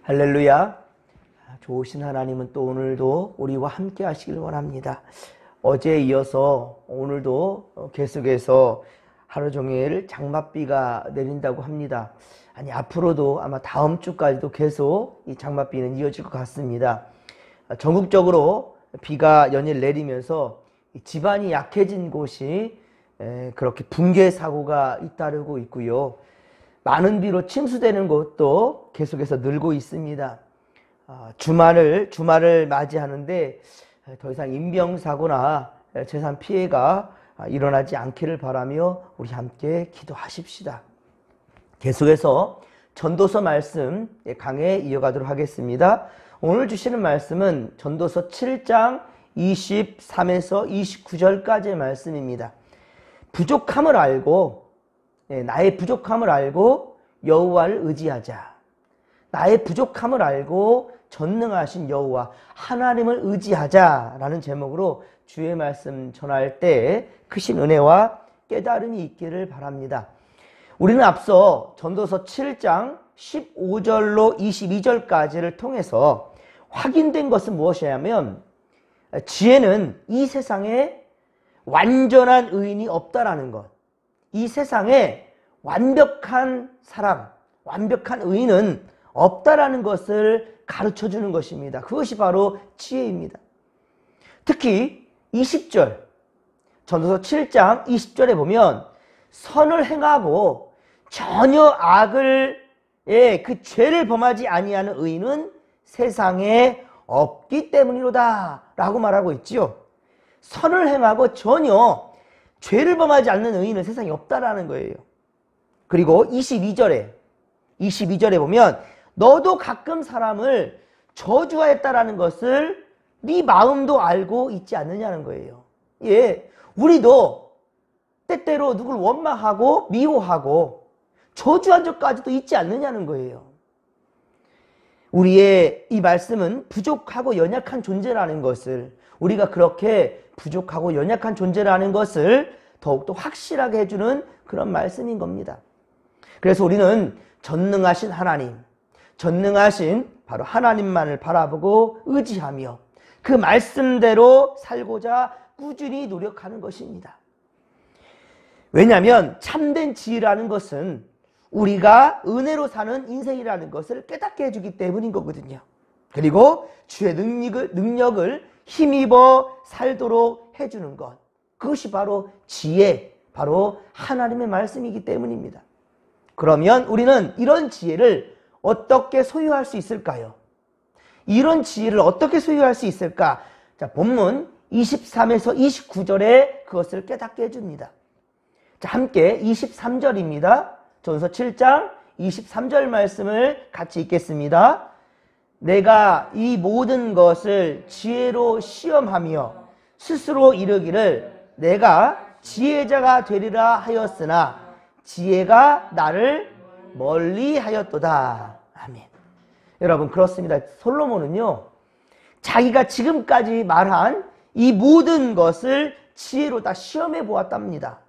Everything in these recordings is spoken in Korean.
할렐루야. 좋으신 하나님은 또 오늘도 우리와 함께 하시길 원합니다. 어제에 이어서 오늘도 계속해서 하루 종일 장맛비가 내린다고 합니다. 아니, 앞으로도 아마 다음 주까지도 계속 이 장맛비는 이어질 것 같습니다. 전국적으로 비가 연일 내리면서 지반이 약해진 곳이 그렇게 붕괴 사고가 잇따르고 있고요. 많은 비로 침수되는 곳도 계속해서 늘고 있습니다. 주말을 맞이하는데 더 이상 인명사고나 재산 피해가 일어나지 않기를 바라며 우리 함께 기도하십시다. 계속해서 전도서 말씀 강해 이어가도록 하겠습니다. 오늘 주시는 말씀은 전도서 7장 23에서 29절까지의 말씀입니다. 부족함을 알고, 나의 부족함을 알고 여호와를 의지하자. 나의 부족함을 알고 전능하신 여호와 하나님을 의지하자라는 제목으로 주의 말씀 전할 때 크신 은혜와 깨달음이 있기를 바랍니다. 우리는 앞서 전도서 7장 15절로 22절까지를 통해서 확인된 것은 무엇이냐면 지혜는 이 세상에 완전한 의인이 없다라는 것, 이 세상에 완벽한 사람, 완벽한 의인은 없다라는 것을 가르쳐 주는 것입니다. 그것이 바로 지혜입니다. 특히 20절, 전도서 7장 20절에 보면 선을 행하고 전혀 그 죄를 범하지 아니하는 의인은 세상에 없기 때문이로다 라고 말하고 있지요. 선을 행하고 전혀 죄를 범하지 않는 의인은 세상에 없다라는 거예요. 그리고 22절에 보면 너도 가끔 사람을 저주하였다라는 것을 네 마음도 알고 있지 않느냐는 거예요. 예, 우리도 때때로 누굴 원망하고 미워하고 저주한 적까지도 있지 않느냐는 거예요. 우리의 이 말씀은 부족하고 연약한 존재라는 것을, 우리가 그렇게 부족하고 연약한 존재라는 것을 더욱더 확실하게 해주는 그런 말씀인 겁니다. 그래서 우리는 전능하신 하나님, 전능하신 바로 하나님만을 바라보고 의지하며 그 말씀대로 살고자 꾸준히 노력하는 것입니다. 왜냐하면 참된 지혜라는 것은 우리가 은혜로 사는 인생이라는 것을 깨닫게 해주기 때문인 거거든요. 그리고 주의 능력을 힘입어 살도록 해주는 것, 그것이 바로 지혜, 바로 하나님의 말씀이기 때문입니다. 그러면 우리는 이런 지혜를 어떻게 소유할 수 있을까요? 이런 지혜를 어떻게 소유할 수 있을까? 자, 본문 23에서 29절에 그것을 깨닫게 해줍니다. 자, 함께 23절입니다. 전서 7장 23절 말씀을 같이 읽겠습니다. 내가 이 모든 것을 지혜로 시험하며 스스로 이르기를 내가 지혜자가 되리라 하였으나 지혜가 나를 멀리 하였도다. 아멘. 여러분, 그렇습니다. 솔로몬은요, 자기가 지금까지 말한 이 모든 것을 지혜로 다 시험해 보았답니다.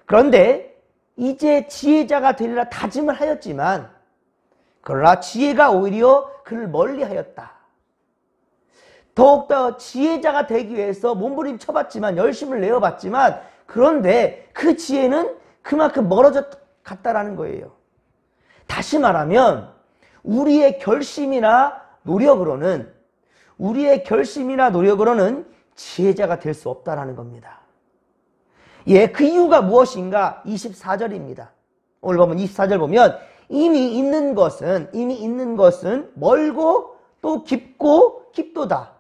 그런데 이제 지혜자가 되리라 다짐을 하였지만 그러나 지혜가 오히려 그를 멀리하였다. 더욱더 지혜자가 되기 위해서 몸부림쳐봤지만, 열심을 내어봤지만, 그런데 그 지혜는 그만큼 멀어져 갔다라는 거예요. 다시 말하면 우리의 결심이나 노력으로는 지혜자가 될 수 없다라는 겁니다. 예, 그 이유가 무엇인가? 24절입니다. 오늘 보면 24절 보면 이미 있는 것은 멀고 또 깊도다.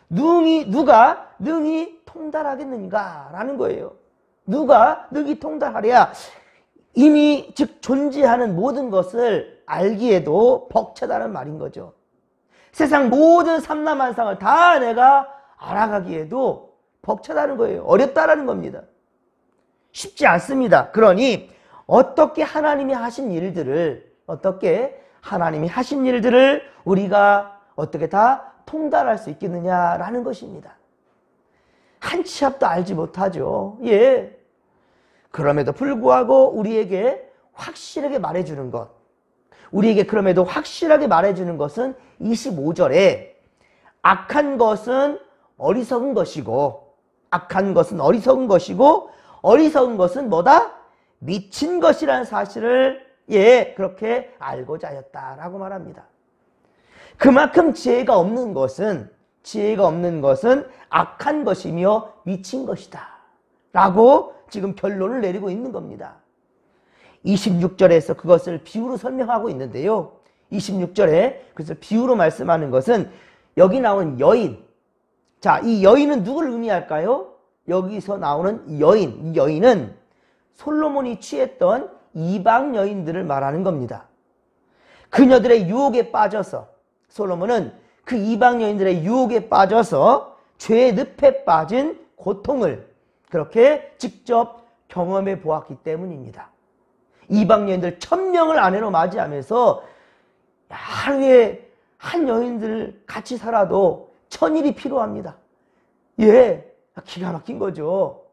누가 능히 통달하겠는가? 라는 거예요. 누가 능히 통달하랴? 이미 즉 존재하는 모든 것을 알기에도 벅차다는 말인 거죠. 세상 모든 삼라만상을 다 내가 알아가기에도 벅차다는 거예요. 어렵다라는 겁니다. 쉽지 않습니다. 그러니 어떻게 하나님이 하신 일들을 우리가 어떻게 다 통달할 수 있겠느냐라는 것입니다. 한 치 앞도 알지 못하죠. 예. 그럼에도 불구하고 우리에게 확실하게 말해주는 것, 우리에게 그럼에도 확실하게 말해주는 것은 25절에 악한 것은 어리석은 것이고, 악한 것은 어리석은 것이고, 어리석은 것은 뭐다? 미친 것이라는 사실을 그렇게 알고자 하였다라고 말합니다. 그만큼 지혜가 없는 것은 악한 것이며 미친 것이다 라고 지금 결론을 내리고 있는 겁니다. 26절에서 그것을 비유로 설명하고 있는데요. 26절에 그것을 비유로 말씀하는 것은 여기 나오는 여인. 자, 이 여인은 누구를 의미할까요? 여기서 나오는 이 여인은 솔로몬이 취했던 이방 여인들을 말하는 겁니다. 그녀들의 유혹에 빠져서, 솔로몬은 그 이방 여인들의 유혹에 빠져서 죄의 늪에 빠진 고통을 그렇게 직접 경험해 보았기 때문입니다. 이방 여인들 1000명을 아내로 맞이하면서 하루에 한 여인들 같이 살아도 1000일이 필요합니다. 기가 막힌 거죠.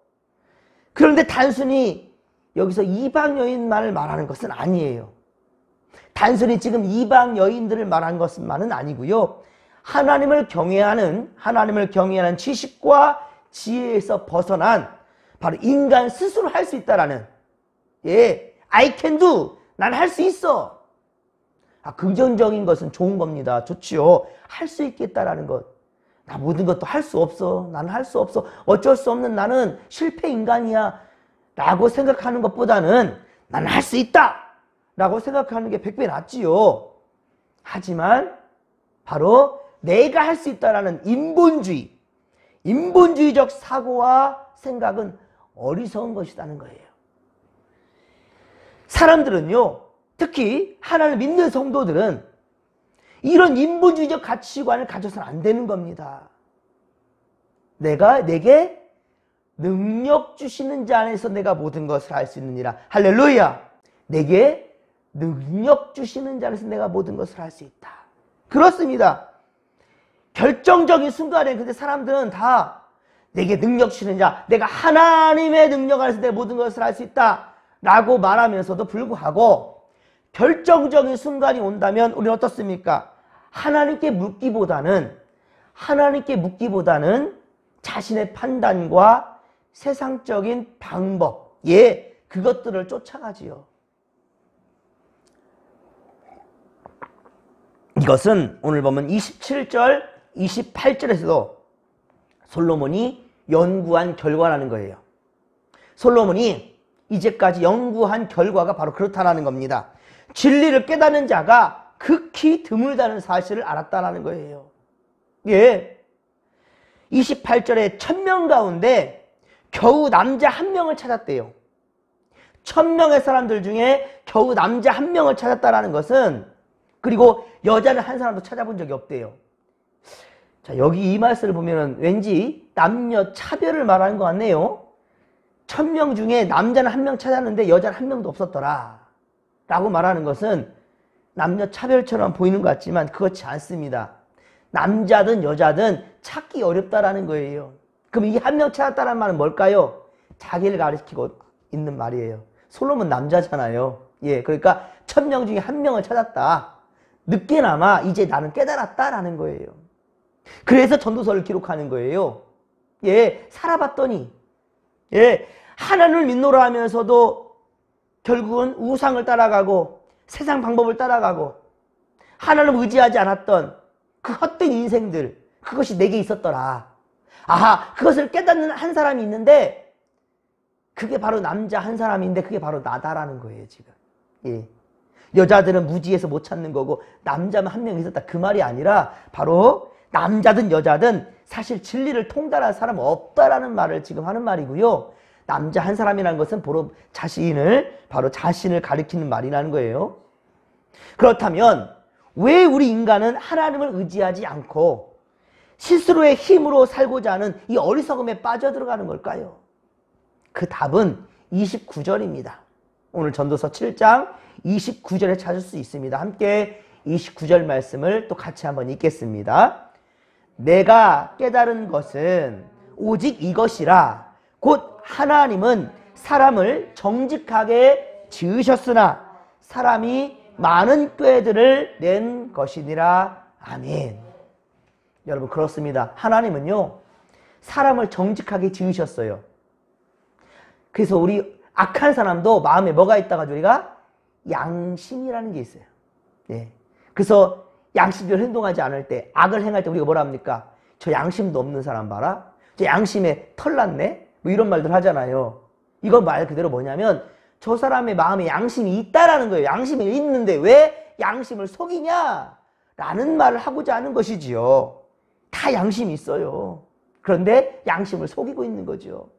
그런데 단순히 여기서 이방 여인만을 말하는 것은 아니에요. 단순히 지금 이방 여인들을 말한 것만은 아니고요. 하나님을 경외하는 지식과 지혜에서 벗어난 바로 인간 스스로 할 수 있다라는 I can do. 난 할 수 있어. 긍정적인 것은 좋은 겁니다. 좋지요. 할 수 있겠다라는 것. 나 모든 것도 할 수 없어. 나는 할 수 없어. 어쩔 수 없는 나는 실패 인간이야. 라고 생각하는 것보다는 나는 할 수 있다. 라고 생각하는 게 100배 낫지요. 하지만 바로 내가 할 수 있다라는 인본주의적 사고와 생각은 어리석은 것이라는 거예요. 사람들은요, 특히 하나님을 믿는 성도들은 이런 인본주의적 가치관을 가져서는 안 되는 겁니다. 내게 능력 주시는 자 안에서 내가 모든 것을 할 수 있느니라. 할렐루야. 내게 능력 주시는 자 안에서 내가 모든 것을 할 수 있다. 그렇습니다. 결정적인 순간에 근데 사람들은 다 내게 능력 주시는 자, 내가 하나님의 능력 안에서 내 모든 것을 할 수 있다 라고 말하면서도 불구하고 결정적인 순간이 온다면 우리는 어떻습니까? 하나님께 묻기보다는 자신의 판단과 세상적인 방법, 그것들을 쫓아가지요. 이것은 오늘 보면 27절, 28절에서도 솔로몬이 연구한 결과라는 거예요. 솔로몬이 이제까지 연구한 결과가 바로 그렇다는 겁니다. 진리를 깨닫는 자가 극히 드물다는 사실을 알았다는 거예요. 28절에 1000명 가운데 겨우 남자 1명을 찾았대요. 1000명의 사람들 중에 겨우 남자 1명을 찾았다는 것은, 그리고 여자는 한 사람도 찾아본 적이 없대요. 자, 여기 이 말씀을 보면은 왠지 남녀 차별을 말하는 것 같네요. 1000명 중에 남자는 1명 찾았는데 여자는 1명도 없었더라 라고 말하는 것은 남녀 차별처럼 보이는 것 같지만 그렇지 않습니다. 남자든 여자든 찾기 어렵다라는 거예요. 그럼 이 1명 찾았다는 말은 뭘까요? 자기를 가리키고 있는 말이에요. 솔로몬 남자잖아요. 그러니까 1000명 중에 1명을 찾았다. 늦게나마 이제 나는 깨달았다라는 거예요. 그래서 전도서를 기록하는 거예요. 살아봤더니 하나님을 믿노라 하면서도 결국은 우상을 따라가고 세상 방법을 따라가고 하나님을 의지하지 않았던 그 헛된 인생들, 그것이 내게 있었더라. 그것을 깨닫는 한 사람이 있는데 그게 바로 남자 한 사람인데 그게 바로 나다라는 거예요, 지금. 여자들은 무지해서 못 찾는 거고 남자만 1명 있었다, 그 말이 아니라 바로 남자든 여자든 사실 진리를 통달할 사람은 없다라는 말을 지금 하는 말이고요. 남자 한 사람이라는 것은 바로 자신을 가리키는 말이라는 거예요. 그렇다면 왜 우리 인간은 하나님을 의지하지 않고 스스로의 힘으로 살고자 하는 이 어리석음에 빠져들어가는 걸까요? 그 답은 29절입니다. 오늘 전도서 7장 29절에 찾을 수 있습니다. 함께 29절 말씀을 또 같이 한번 읽겠습니다. 내가 깨달은 것은 오직 이것이라. 곧 하나님은 사람을 정직하게 지으셨으나 사람이 많은 꾀들을 낸 것이니라. 아멘. 여러분 그렇습니다. 하나님은요 사람을 정직하게 지으셨어요. 그래서 우리 악한 사람도 마음에 뭐가 있다가 우리가 양심이라는 게 있어요. 예. 그래서 양심대로 행동하지 않을 때, 악을 행할 때 우리가 뭐라 합니까? 저 양심도 없는 사람 봐라. 저 양심에 털났네? 뭐 이런 말들 하잖아요. 이건 말 그대로 뭐냐면 저 사람의 마음에 양심이 있다라는 거예요. 양심이 있는데 왜 양심을 속이냐? 라는 말을 하고자 하는 것이지요. 다 양심이 있어요. 그런데 양심을 속이고 있는 거죠.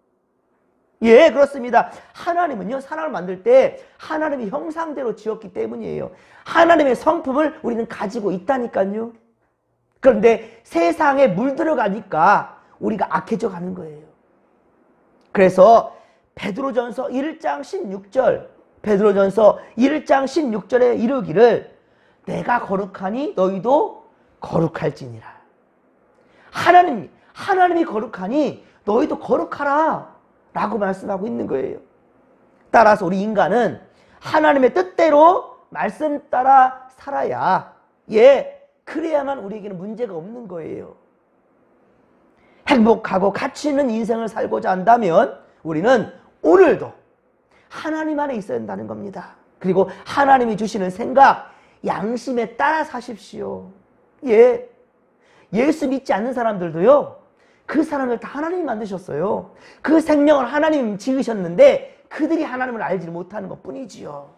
예, 그렇습니다. 하나님은요, 사람을 만들 때 하나님의 형상대로 지었기 때문이에요. 하나님의 성품을 우리는 가지고 있다니까요. 그런데 세상에 물들어가니까 우리가 악해져 가는 거예요. 그래서 베드로전서 1장 16절, 베드로전서 1장 16절에 이르기를 내가 거룩하니 너희도 거룩할지니라. 하나님이 거룩하니 너희도 거룩하라 라고 말씀하고 있는 거예요. 따라서 우리 인간은 하나님의 뜻대로 말씀 따라 살아야, 예, 그래야만 우리에게는 문제가 없는 거예요. 행복하고 가치 있는 인생을 살고자 한다면 우리는 오늘도 하나님 안에 있어야 한다는 겁니다. 그리고 하나님이 주시는 생각, 양심에 따라 사십시오. 예, 예수 믿지 않는 사람들도요, 그 사람을 다 하나님이 만드셨어요. 그 생명을 하나님 지으셨는데 그들이 하나님을 알지 못하는 것 뿐이지요.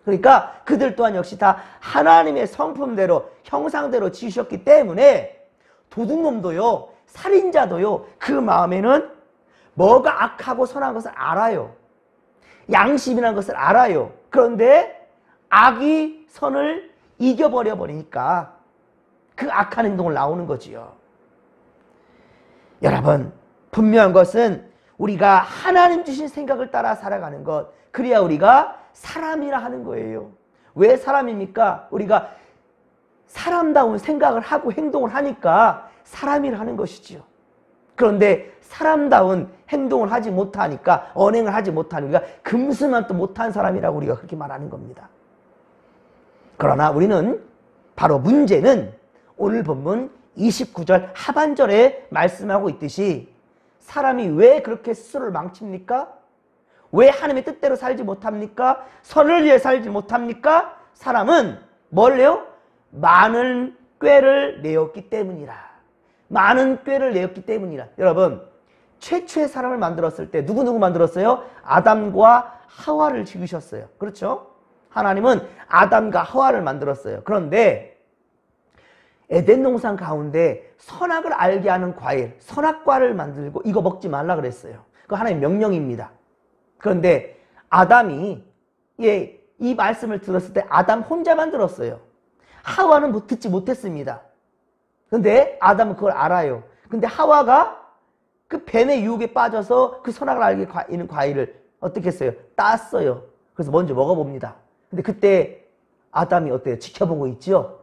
그러니까 그들 또한 역시 다 하나님의 성품대로, 형상대로 지으셨기 때문에 도둑놈도요, 살인자도요, 그 마음에는 뭐가 악하고 선한 것을 알아요. 양심이라는 것을 알아요. 그런데 악이 선을 이겨버려 버리니까 그 악한 행동을 나오는 거지요. 여러분, 분명한 것은 우리가 하나님 주신 생각을 따라 살아가는 것, 그래야 우리가 사람이라 하는 거예요. 왜 사람입니까? 우리가 사람다운 생각을 하고 행동을 하니까 사람이라 하는 것이지요. 그런데 사람다운 행동을 하지 못하니까, 언행을 하지 못하니까 금수만 또 못한 사람이라고 우리가 그렇게 말하는 겁니다. 그러나 우리는 바로 문제는 오늘 본문 29절 하반절에 말씀하고 있듯이 사람이 왜 그렇게 스스로를 망칩니까? 왜 하나님의 뜻대로 살지 못합니까? 선을 위해 살지 못합니까? 사람은 뭘 해요? 많은 꾀를 내었기 때문이라. 많은 꾀를 내었기 때문이라. 여러분, 최초의 사람을 만들었을 때 누구 만들었어요? 아담과 하와를 지으셨어요. 그렇죠? 하나님은 아담과 하와를 만들었어요. 그런데 에덴 동산 가운데 선악을 알게 하는 과일, 선악과를 만들고 이거 먹지 말라 그랬어요. 그거 하나님의 명령입니다. 그런데 아담이, 예, 이 말씀을 들었을 때 아담 혼자만 들었어요. 하와는 듣지 못했습니다. 그런데 아담은 그걸 알아요. 근데 하와가 그 뱀의 유혹에 빠져서 그 선악을 알게 있는 과일을 어떻게 했어요? 땄어요. 그래서 먼저 먹어봅니다. 근데 그때 아담이 어때요? 지켜보고 있죠?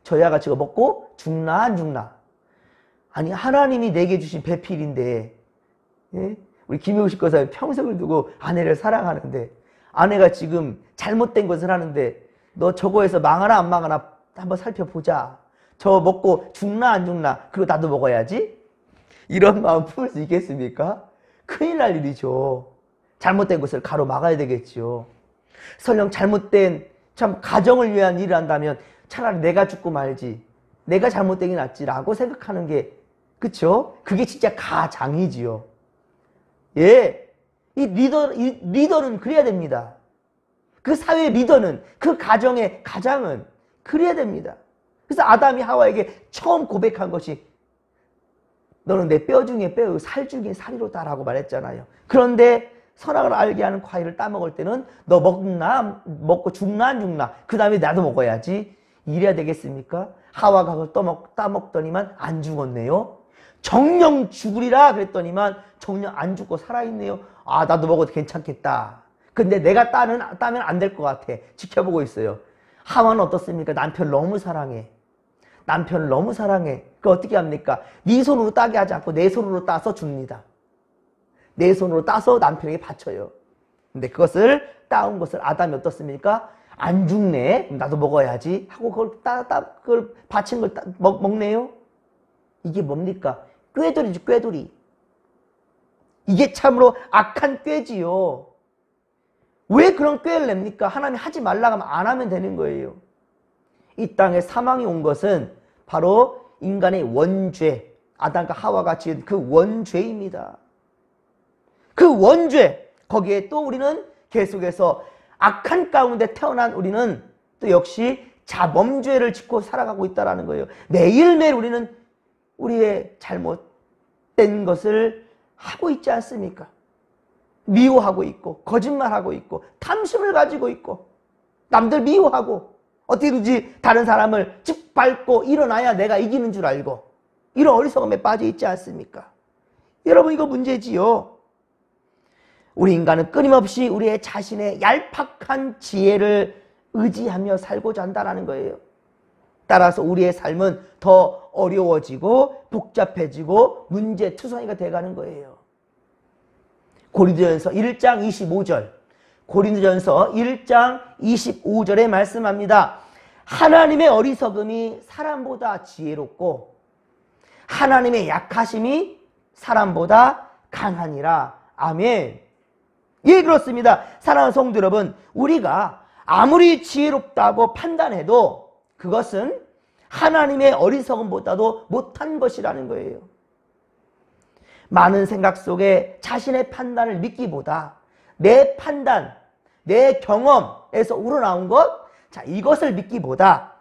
저 야가 지금 먹고 죽나 안 죽나? 아니, 하나님이 내게 주신 배필인데, 예? 우리 김효식 거사님 평생을 두고 아내를 사랑하는데 아내가 지금 잘못된 것을 하는데 너 저거에서 망하나 안 망하나 한번 살펴보자. 저 먹고 죽나 안 죽나? 그리고 나도 먹어야지? 이런 마음 품을 수 있겠습니까? 큰일 날 일이죠. 잘못된 것을 가로막아야 되겠죠. 설령 잘못된 참 가정을 위한 일을 한다면 차라리 내가 죽고 말지, 내가 잘못된 게 낫지라고 생각하는 게, 그쵸? 그게 진짜 가장이지요. 예, 이 리더는 그래야 됩니다. 그 사회의 리더는, 그 가정의 가장은 그래야 됩니다. 그래서 아담이 하와에게 처음 고백한 것이 너는 내 뼈 중에 뼈요, 살 중에 살이로다라고 말했잖아요. 그런데 선악을 알게 하는 과일을 따먹을 때는 너 먹고 죽나 안 죽나? 그 다음에 나도 먹어야지. 이래야 되겠습니까? 하와가 그걸 따먹더니만 안 죽었네요. 정령 죽으리라 그랬더니만 정령 안 죽고 살아있네요. 아, 나도 먹어도 괜찮겠다. 근데 내가 따면 안 될 것 같아. 지켜보고 있어요. 하와는 어떻습니까? 남편을 너무 사랑해. 남편을 너무 사랑해. 그 어떻게 합니까? 네 손으로 따게 하지 않고 내 손으로 따서 줍니다. 내 손으로 따서 남편에게 바쳐요. 근데 그것을 따온 것을 아담이 어떻습니까? 안 죽네? 나도 먹어야지 하고 그걸 바친 걸 먹네요? 이게 뭡니까? 꾀돌이지, 꾀돌이. 이게 참으로 악한 꾀지요. 왜 그런 꾀를 냅니까? 하나님이 하지 말라고 하면 안 하면 되는 거예요. 이 땅에 사망이 온 것은 바로 인간의 원죄, 아담과 하와가 지은 그 원죄입니다. 그 원죄, 거기에 또 우리는 계속해서 악한 가운데 태어난 우리는 또 역시 자범죄를 짓고 살아가고 있다는 거예요. 매일매일 우리는 우리의 잘못된 것을 하고 있지 않습니까? 미워하고 있고 거짓말하고 있고 탐심을 가지고 있고 남들 미워하고 어떻게든지 다른 사람을 짓밟고 일어나야 내가 이기는 줄 알고 이런 어리석음에 빠져 있지 않습니까? 여러분, 이거 문제지요. 우리 인간은 끊임없이 우리의 자신의 얄팍한 지혜를 의지하며 살고자 한다는 거예요. 따라서 우리의 삶은 더 어려워지고 복잡해지고 문제투성이가 돼가는 거예요. 고린도전서 1장 25절, 고린도전서 1장 25절에 말씀합니다. 하나님의 어리석음이 사람보다 지혜롭고 하나님의 약하심이 사람보다 강하니라. 아멘. 예, 그렇습니다. 사랑하는 성도 여러분, 우리가 아무리 지혜롭다고 판단해도 그것은 하나님의 어리석음보다도 못한 것이라는 거예요. 많은 생각 속에 자신의 판단을 믿기보다 내 판단, 내 경험에서 우러나온 것, 자, 이것을 믿기보다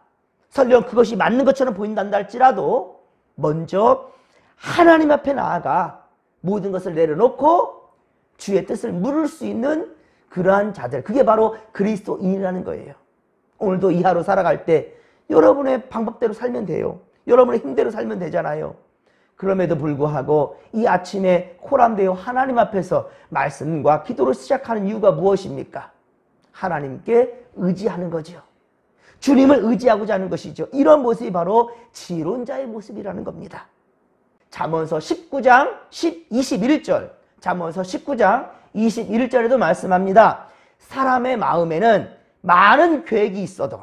설령 그것이 맞는 것처럼 보인단다 할지라도 먼저 하나님 앞에 나아가 모든 것을 내려놓고 주의 뜻을 물을 수 있는 그러한 자들, 그게 바로 그리스도인이라는 거예요. 오늘도 이 하루 살아갈 때 여러분의 방법대로 살면 돼요. 여러분의 힘대로 살면 되잖아요. 그럼에도 불구하고 이 아침에 코람되어 하나님 앞에서 말씀과 기도를 시작하는 이유가 무엇입니까? 하나님께 의지하는 거죠. 주님을 의지하고자 하는 것이죠. 이런 모습이 바로 지혜로운 자의 모습이라는 겁니다. 잠언서 19장 21절, 잠언서 19장 21절에도 말씀합니다. 사람의 마음에는 많은 계획이 있어도,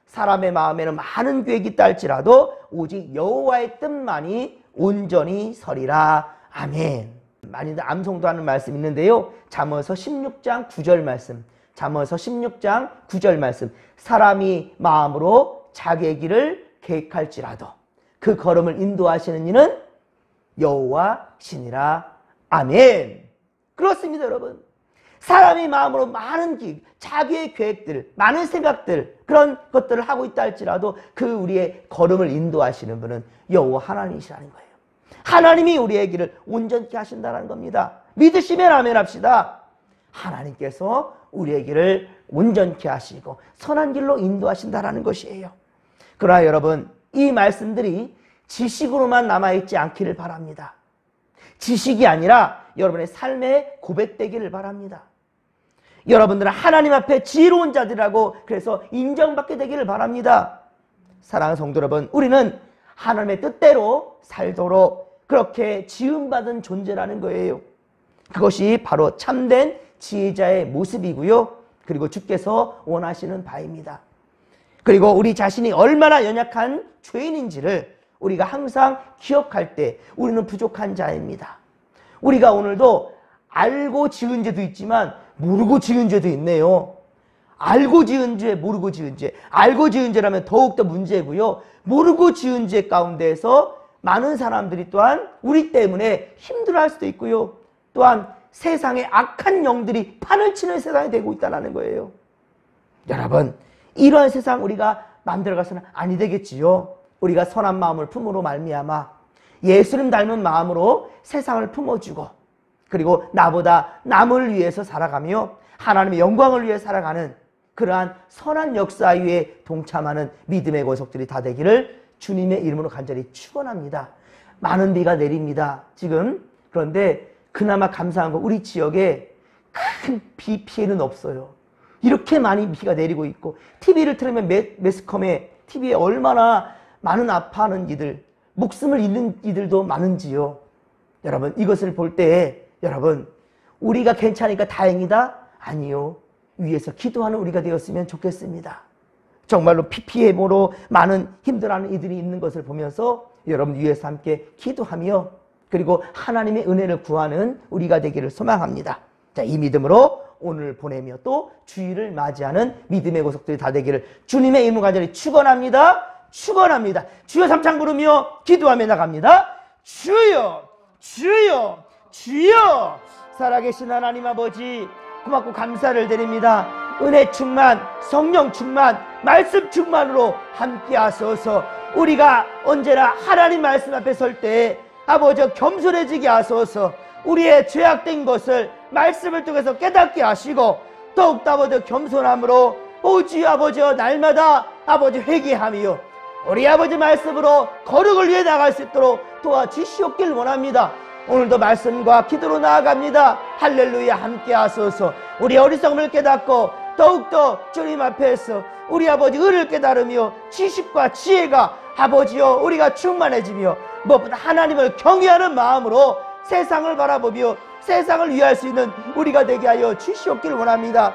사람의 마음에는 많은 계획이 있다 할지라도 오직 여호와의 뜻만이 온전히 서리라. 아멘. 많이들 암송도 하는 말씀이 있는데요. 잠언서 16장 9절 말씀, 잠언서 16장 9절 말씀. 사람이 마음으로 자기의 길을 계획할지라도 그 걸음을 인도하시는 이는 여호와시니라. 아멘. 그렇습니다, 여러분. 사람이 마음으로 많은 자기의 계획들, 많은 생각들, 그런 것들을 하고 있다 할지라도 그 우리의 걸음을 인도하시는 분은 여호와 하나님이시라는 거예요. 하나님이 우리의 길을 온전케 하신다는 겁니다. 믿으시면 아멘 합시다. 하나님께서 우리의 길을 온전케 하시고 선한 길로 인도하신다는 것이에요. 그러나 여러분, 이 말씀들이 지식으로만 남아있지 않기를 바랍니다. 지식이 아니라 여러분의 삶에 고백되기를 바랍니다. 여러분들은 하나님 앞에 지혜로운 자들이라고 그래서 인정받게 되기를 바랍니다. 사랑하는 성도 여러분, 우리는 하나님의 뜻대로 살도록 그렇게 지음받은 존재라는 거예요. 그것이 바로 참된 지혜자의 모습이고요. 그리고 주께서 원하시는 바입니다. 그리고 우리 자신이 얼마나 연약한 죄인인지를 우리가 항상 기억할 때 우리는 부족한 자입니다. 우리가 오늘도 알고 지은 죄도 있지만 모르고 지은 죄도 있네요. 알고 지은 죄, 모르고 지은 죄. 알고 지은 죄라면 더욱더 문제고요. 모르고 지은 죄 가운데에서 많은 사람들이 또한 우리 때문에 힘들어할 수도 있고요. 또한 세상에 악한 영들이 판을 치는 세상이 되고 있다는 거예요. 여러분, 이러한 세상 우리가 만들어가서는 아니 되겠지요. 우리가 선한 마음을 품으로 말미암아 예수님 닮은 마음으로 세상을 품어주고 그리고 나보다 남을 위해서 살아가며 하나님의 영광을 위해 살아가는 그러한 선한 역사 위에 동참하는 믿음의 권속들이 다 되기를 주님의 이름으로 간절히 축원합니다. 많은 비가 내립니다, 지금. 그런데 그나마 감사한 건 우리 지역에 큰 비 피해는 없어요. 이렇게 많이 비가 내리고 있고 TV를 틀으면 매스컴에 TV에 얼마나 많은 아파하는 이들, 목숨을 잃는 이들도 많은지요. 여러분, 이것을 볼 때 여러분, 우리가 괜찮으니까 다행이다? 아니요. 위해서 기도하는 우리가 되었으면 좋겠습니다. 정말로 PPM으로 많은 힘들어하는 이들이 있는 것을 보면서 여러분 위해서 함께 기도하며 그리고 하나님의 은혜를 구하는 우리가 되기를 소망합니다. 자, 이 믿음으로 오늘 보내며 또 주일을 맞이하는 믿음의 고속들이 다 되기를 주님의 이름 간절히 축원합니다. 축원합니다. 주여 삼창 부르며 기도하며 나갑니다. 주여, 주여, 주여. 살아계신 하나님 아버지, 고맙고 감사를 드립니다. 은혜 충만, 성령 충만, 말씀 충만으로 함께 하소서. 우리가 언제나 하나님 말씀 앞에 설 때 아버지 겸손해지게 하소서. 우리의 죄악된 것을 말씀을 통해서 깨닫게 하시고 더욱더 아버지 겸손함으로 오주 아버지 날마다 아버지 회개하며 우리 아버지 말씀으로 거룩을 위해 나갈 수 있도록 도와주시옵길 원합니다. 오늘도 말씀과 기도로 나아갑니다. 할렐루야 함께 하소서. 우리 어리석음을 깨닫고 더욱더 주님 앞에서 우리 아버지 의를 깨달으며 지식과 지혜가 아버지여 우리가 충만해지며 무엇보다 하나님을 경외하는 마음으로 세상을 바라보며 세상을 위할 수 있는 우리가 되게 하여 주시옵길 원합니다.